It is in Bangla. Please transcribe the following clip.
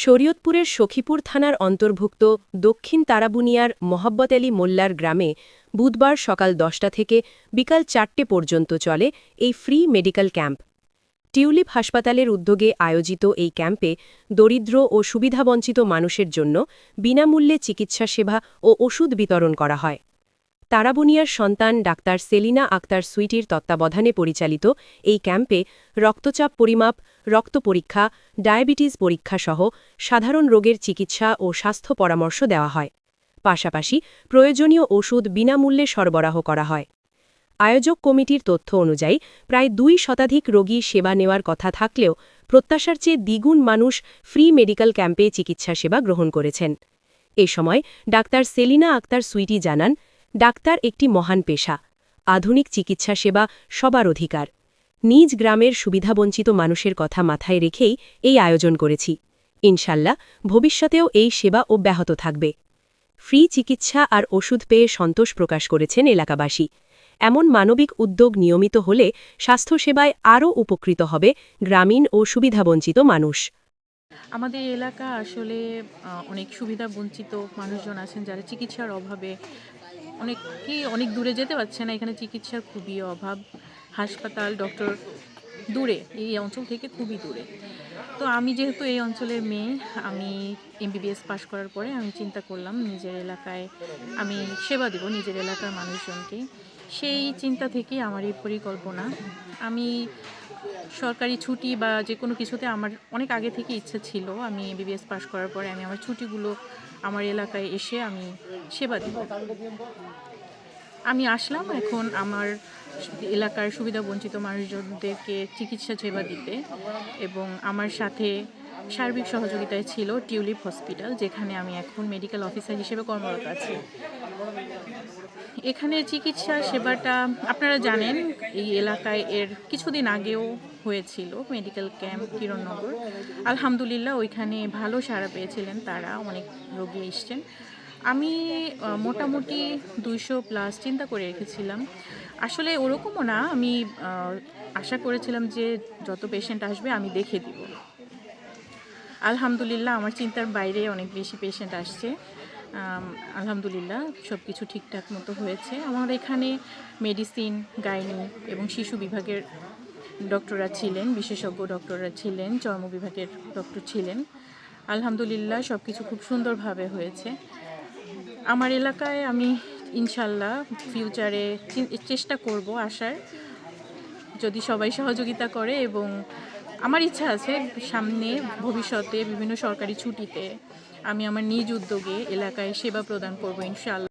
শরীয়তপুরের সখীপুর থানার অন্তর্ভুক্ত দক্ষিণ তারাবুনিয়ার মোহাব্বত আলী মোল্লার গ্রামে বুধবার সকাল ১০টা থেকে বিকাল ৪টে পর্যন্ত চলে এই ফ্রি মেডিকেল ক্যাম্প। টিউলিপ হাসপাতালের উদ্যোগে আয়োজিত এই ক্যাম্পে দরিদ্র ও সুবিধাবঞ্চিত মানুষের জন্য বিনামূল্যে চিকিৎসা সেবা ও ওষুধ বিতরণ করা হয়। তারাবুনিয়ার সন্তান ডাক্তার সেলিনা আক্তার সুইটির তত্ত্বাবধানে পরিচালিত এই ক্যাম্পে রক্তচাপ পরিমাপ, রক্ত পরীক্ষা, ডায়াবেটিস পরীক্ষা সহ সাধারণ রোগের চিকিৎসা ও স্বাস্থ্য পরামর্শ দেওয়া হয়। পাশাপাশি প্রয়োজনীয় ওষুধ বিনামূল্যে সরবরাহ করা হয়। আয়োজক কমিটির তথ্য অনুযায়ী প্রায় ২ শতাধিক রোগী সেবা নেওয়ার কথা থাকলেও প্রত্যাশার চেয়ে দ্বিগুণ মানুষ ফ্রি মেডিকেল ক্যাম্পে চিকিৎসা সেবা গ্রহণ করেছেন। এ সময় ডাক্তার সেলিনা আক্তার সুইটি জানান, ডাক্তার একটি মহান পেশা। আধুনিক চিকিৎসা সেবা সবার অধিকার। নিজ গ্রামের সুবিধাবঞ্চিত মানুষের কথা মাথায় রেখেই এই আয়োজন করেছি। ইনশাল্লাহ ভবিষ্যতেও এই সেবা অব্যাহত থাকবে। ফ্রি চিকিৎসা আর ওষুধ পেয়ে সন্তোষ প্রকাশ করেছেন এলাকাবাসী। এমন মানবিক উদ্যোগ নিয়মিত হলে স্বাস্থ্যসেবায় আরও উপকৃত হবে গ্রামীণ ও সুবিধাবঞ্চিত মানুষ। আমাদের এলাকা আসলে অনেক সুবিধা বঞ্চিত মানুষজন আছেন যারা চিকিৎসার অভাবে অনেক দূরে যেতে পারছে না। এখানে চিকিৎসার খুবই অভাব। হাসপাতাল, ডক্টর দূরে, এই অঞ্চল থেকে খুবই দূরে। তো আমি যেহেতু এই অঞ্চলের মেয়ে, আমি এমবিবিএস পাশ করার পরে আমি চিন্তা করলাম নিজের এলাকায় আমি সেবা দেব নিজের এলাকার মানুষজনকে। সেই চিন্তা থেকেই আমার এই পরিকল্পনা। আমি সরকারি ছুটি বা যে কোনো কিছুতে আমার অনেক আগে থেকে ইচ্ছা ছিল আমি এমবিবিএস পাশ করার পরে আমি আমার ছুটিগুলো আমার এলাকায় এসে আমি সেবা দেব। আমি আসলাম এখন আমার এলাকার সুবিধাবঞ্চিত মানুষজনদেরকে চিকিৎসা সেবা দিতে, এবং আমার সাথে সার্বিক সহযোগিতায় ছিল টিউলিপ হসপিটাল, যেখানে আমি এখন মেডিকেল অফিসার হিসেবে কর্মরত আছি। এখানে চিকিৎসা সেবাটা আপনারা জানেন, এই এলাকায় এর কিছুদিন আগেও হয়েছিল মেডিকেল ক্যাম্প কিরণনগর। আলহামদুলিল্লাহ ওইখানে ভালো সাড়া পেয়েছিলেন তারা, অনেক রোগী এসছেন। আমি মোটামুটি 200+ চিন্তা করে রেখেছিলাম। আসলে ওরকমও না, আমি আশা করেছিলাম যে যত পেশেন্ট আসবে আমি দেখে দিব। আলহামদুলিল্লাহ আমার চিন্তার বাইরে অনেক বেশি পেশেন্ট আসছে। আলহামদুলিল্লাহ সব কিছু ঠিকঠাক মতো হয়েছে। আমার এখানে মেডিসিন, গাইনি এবং শিশু বিভাগের ডক্টররা ছিলেন, বিশেষজ্ঞ ডক্টররা ছিলেন, চর্ম বিভাগের ডক্টর ছিলেন। আলহামদুলিল্লাহ সব কিছু খুব সুন্দরভাবে হয়েছে। আমার এলাকায় আমি ইনশাল্লাহ ফিউচারে চেষ্টা করব আসার, যদি সবাই সহযোগিতা করে, এবং আমার ইচ্ছা আছে সামনে ভবিষ্যতে বিভিন্ন সরকারি ছুটিতে আমি আমার নিজ উদ্যোগে এলাকায় সেবা প্রদান করব ইনশাআল্লাহ।